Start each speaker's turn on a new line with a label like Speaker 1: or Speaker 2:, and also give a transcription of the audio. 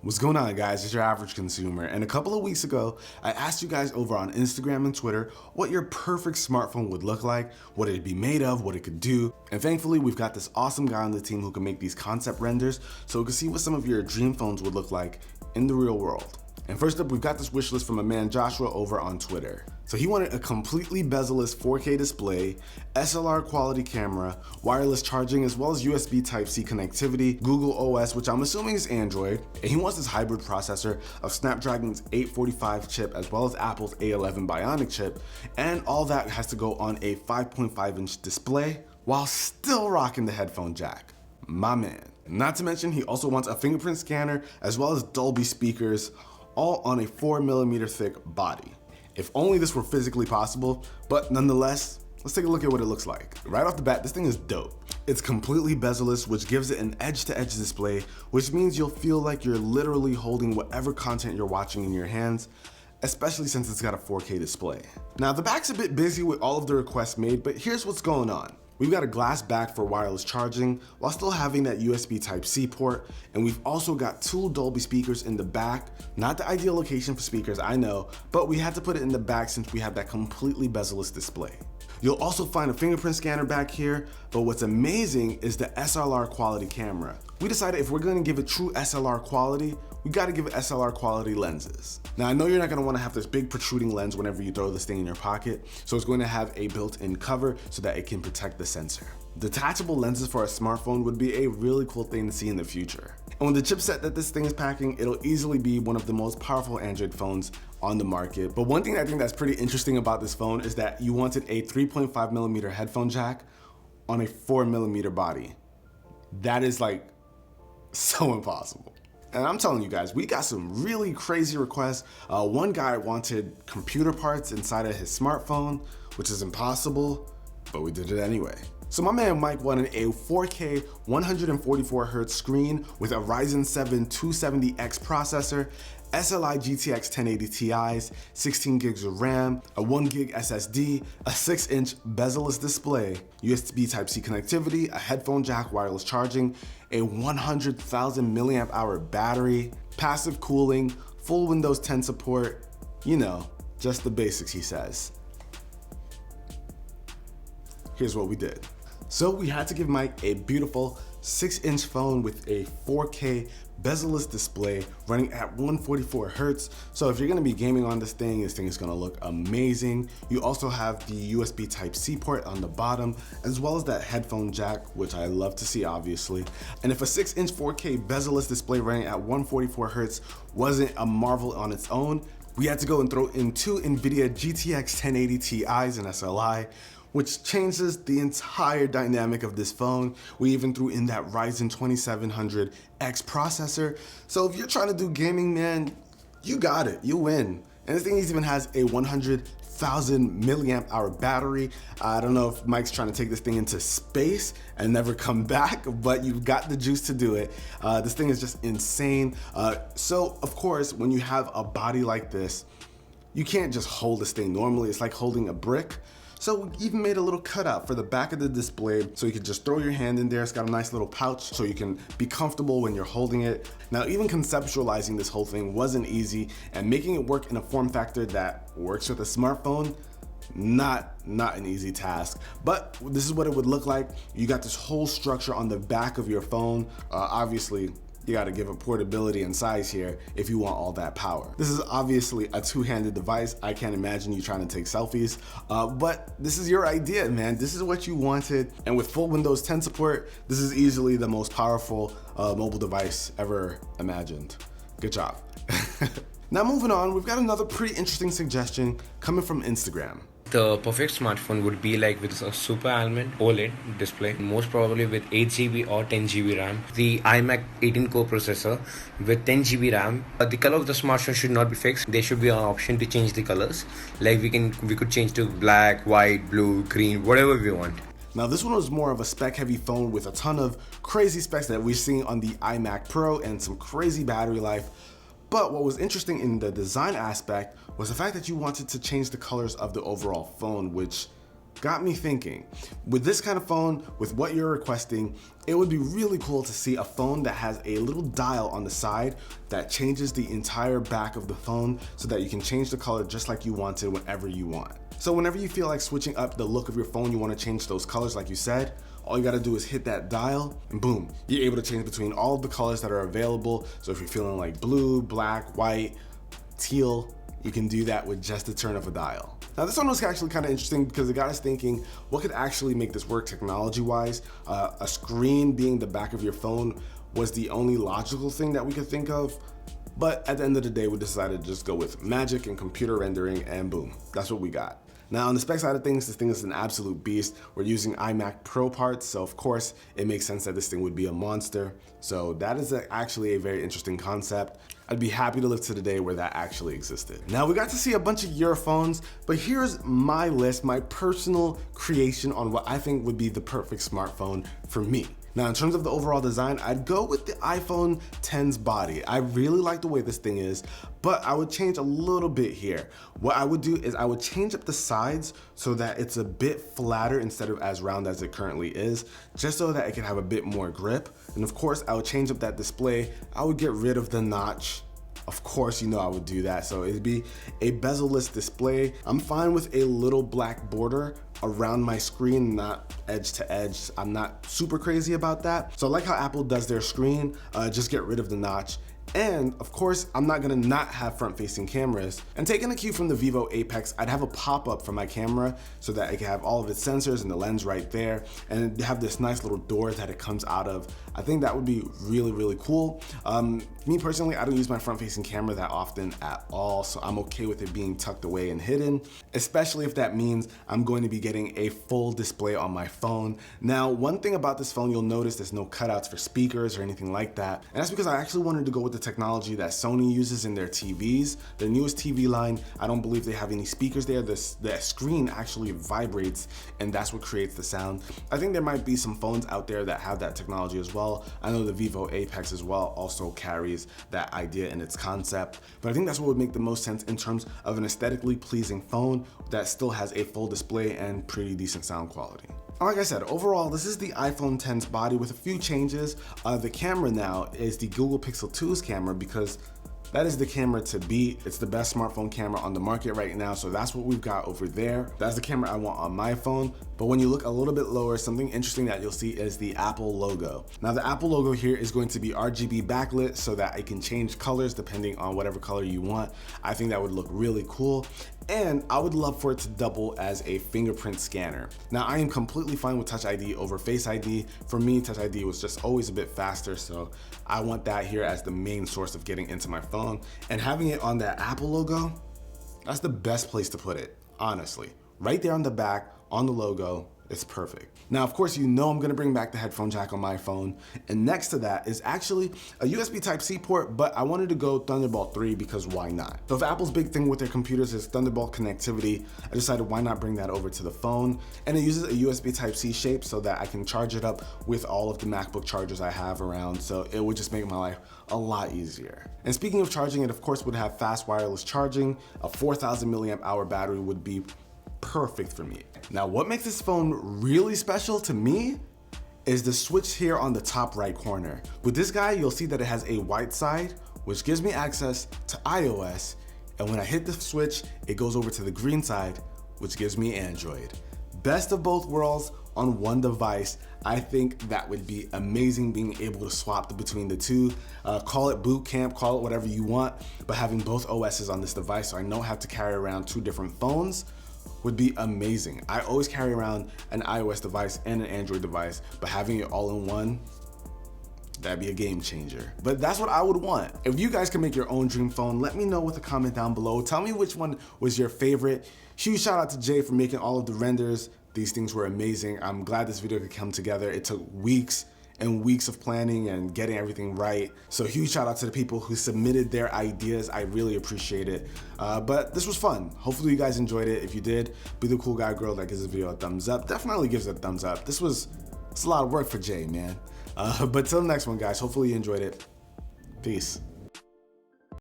Speaker 1: What's going on, guys? It's your average consumer, and a couple of weeks ago I asked you guys over on Instagram and Twitter what your perfect smartphone would look like, what it'd be made of, what it could do, and thankfully we've got this awesome guy on the team who can make these concept renders so we can see what some of your dream phones would look like in the real world. And first up, we've got this wish list from a man Joshua over on Twitter. So he wanted a completely bezel-less 4K display, SLR quality camera, wireless charging, as well as USB Type-C connectivity, Google OS, which I'm assuming is Android, and he wants this hybrid processor of Snapdragon's 845 chip as well as Apple's A11 Bionic chip, and all that has to go on a 5.5-inch display while still rocking the headphone jack. My man. Not to mention, he also wants a fingerprint scanner as well as Dolby speakers, all on a 4mm thick body. If only this were physically possible, but nonetheless, let's take a look at what it looks like. Right off the bat, this thing is dope. It's completely bezel-less, which gives it an edge-to-edge display, which means you'll feel like you're literally holding whatever content you're watching in your hands, especially since it's got a 4K display. Now, the back's a bit busy with all of the requests made, but here's what's going on. We've got a glass back for wireless charging while still having that USB Type-C port, and we've also got two Dolby speakers in the back. Not the ideal location for speakers, I know, but we had to put it in the back since we have that completely bezel-less display. You'll also find a fingerprint scanner back here, but what's amazing is the SLR quality camera. We decided if we're gonna give it true SLR quality, we gotta give it SLR quality lenses. Now, I know you're not gonna wanna have this big protruding lens whenever you throw this thing in your pocket, so it's going to have a built-in cover so that it can protect the sensor. Detachable lenses for a smartphone would be a really cool thing to see in the future. And with the chipset that this thing is packing, it'll easily be one of the most powerful Android phones on the market. But one thing I think that's pretty interesting about this phone is that you wanted a 3.5mm headphone jack on a 4mm body. That is like so impossible. And I'm telling you guys, we got some really crazy requests. One guy wanted computer parts inside of his smartphone, which is impossible, but we did it anyway. So my man Mike wanted a 4K 144Hz screen with a Ryzen 7 270X processor, SLI GTX 1080 Ti's, 16 gigs of RAM, a 1 gig SSD, a 6-inch bezel-less display, USB Type-C connectivity, a headphone jack, wireless charging, a 100,000 milliamp hour battery, passive cooling, full Windows 10 support, you know, just the basics, he says. Here's what we did. So we had to give Mike a beautiful 6-inch phone with a 4K bezel-less display running at 144 Hz. So if you're gonna be gaming on this thing is gonna look amazing. You also have the USB Type-C port on the bottom, as well as that headphone jack, which I love to see, obviously. And if a 6-inch 4K bezel-less display running at 144 Hz wasn't a marvel on its own, we had to go and throw in two NVIDIA GTX 1080 Ti's and SLI, which changes the entire dynamic of this phone. We even threw in that Ryzen 2700X processor. So if you're trying to do gaming, man, you got it, you win. And this thing even has a 100,000 milliamp hour battery. I don't know if Mike's trying to take this thing into space and never come back, but you've got the juice to do it. This thing is just insane. So of course, when you have a body like this, you can't just hold this thing normally. It's like holding a brick. So we even made a little cutout for the back of the display so you can just throw your hand in there. It's got a nice little pouch so you can be comfortable when you're holding it. Now, even conceptualizing this whole thing wasn't easy, and making it work in a form factor that works with a smartphone, not an easy task. But this is what it would look like. You got this whole structure on the back of your phone. Obviously, you gotta give it portability and size here if you want all that power. This is obviously a two-handed device. I can't imagine you trying to take selfies, but this is your idea, man. This is what you wanted. And with full Windows 10 support, this is easily the most powerful mobile device ever imagined. Good job. Now moving on, we've got another pretty interesting suggestion coming from Instagram.
Speaker 2: The perfect smartphone would be like with a super AMOLED display, most probably with 8GB or 10GB RAM, the iMac 18-core processor with 10GB RAM. The color of the smartphone should not be fixed. There should be an option to change the colors. Like we could change to black, white, blue, green, whatever we want.
Speaker 1: Now this one was more of a spec-heavy phone with a ton of crazy specs that we've seen on the iMac Pro and some crazy battery life. But what was interesting in the design aspect was the fact that you wanted to change the colors of the overall phone, which got me thinking, with this kind of phone, with what you're requesting, it would be really cool to see a phone that has a little dial on the side that changes the entire back of the phone so that you can change the color just like you wanted whenever you want. So whenever you feel like switching up the look of your phone, you want to change those colors like you said, all you gotta do is hit that dial and boom, you're able to change between all of the colors that are available. So if you're feeling like blue, black, white, teal, you can do that with just the turn of a dial. Now this one was actually kind of interesting because it got us thinking, what could actually make this work technology-wise? A screen being the back of your phone was the only logical thing that we could think of. But at the end of the day, we decided to just go with magic and computer rendering and boom, that's what we got. Now on the spec side of things, this thing is an absolute beast. We're using iMac Pro parts, so of course it makes sense that this thing would be a monster. So that is actually a very interesting concept. I'd be happy to live to the day where that actually existed. Now we got to see a bunch of UrPhones, but here's my list, my personal creation on what I think would be the perfect smartphone for me. Now, in terms of the overall design, I'd go with the iPhone X's body. I really like the way this thing is, but I would change a little bit here. What I would do is I would change up the sides so that it's a bit flatter instead of as round as it currently is, just so that it can have a bit more grip. And of course, I would change up that display. I would get rid of the notch. Of course, you know I would do that. So it'd be a bezel-less display. I'm fine with a little black border around my screen, not edge to edge. I'm not super crazy about that. So I like how Apple does their screen, just get rid of the notch. And of course, I'm not gonna not have front-facing cameras. And taking a cue from the Vivo Apex, I'd have a pop-up for my camera so that it can have all of its sensors and the lens right there, and have this nice little door that it comes out of. I think that would be really, really cool. Me personally, I don't use my front-facing camera that often at all, so I'm okay with it being tucked away and hidden, especially if that means I'm going to be getting a full display on my phone. Now, one thing about this phone, you'll notice there's no cutouts for speakers or anything like that, and that's because I actually wanted to go with the technology that Sony uses in their TVs. Their newest TV line, I don't believe they have any speakers there. The screen actually vibrates, and that's what creates the sound. I think there might be some phones out there that have that technology as well. I know the Vivo Apex as well also carries that idea in its concept, but I think that's what would make the most sense in terms of an aesthetically pleasing phone that still has a full display and pretty decent sound quality. Like I said, overall, this is the iPhone X's body with a few changes. The camera now is the Google Pixel 2's camera because that is the camera to beat. It's the best smartphone camera on the market right now, so that's what we've got over there. That's the camera I want on my phone. But when you look a little bit lower, something interesting that you'll see is the Apple logo. Now the Apple logo here is going to be RGB backlit so that it can change colors depending on whatever color you want. I think that would look really cool. And I would love for it to double as a fingerprint scanner. Now I am completely fine with Touch ID over Face ID. For me, Touch ID was just always a bit faster, so I want that here as the main source of getting into my phone. And having it on that Apple logo, that's the best place to put it, honestly. Right there on the back, on the logo, it's perfect. Now, of course, you know I'm gonna bring back the headphone jack on my phone, and next to that is actually a USB Type-C port, but I wanted to go Thunderbolt 3 because why not? So if Apple's big thing with their computers is Thunderbolt connectivity, I decided why not bring that over to the phone, and it uses a USB Type-C shape so that I can charge it up with all of the MacBook chargers I have around, so it would just make my life a lot easier. And speaking of charging, it of course would have fast wireless charging. A 4,000 milliamp hour battery would be perfect for me. Now, what makes this phone really special to me is the switch here on the top right corner. With this guy, you'll see that it has a white side, which gives me access to iOS. And when I hit the switch, it goes over to the green side, which gives me Android. Best of both worlds on one device. I think that would be amazing, being able to swap between the two. Call it boot camp, call it whatever you want, but having both OSs on this device so I don't have to carry around two different phones would be amazing. I always carry around an iOS device and an Android device, but having it all in one, that'd be a game changer. But that's what I would want. If you guys can make your own dream phone, let me know with a comment down below. Tell me which one was your favorite. Huge shout out to Jay for making all of the renders. These things were amazing. I'm glad this video could come together. It took weeks and weeks of planning and getting everything right. So huge shout out to the people who submitted their ideas. I really appreciate it. But this was fun. Hopefully you guys enjoyed it. If you did, be the cool guy or girl that gives this video a thumbs up. Definitely gives it a thumbs up. It's a lot of work for Jay, man. But till the next one, guys, hopefully you enjoyed it. Peace.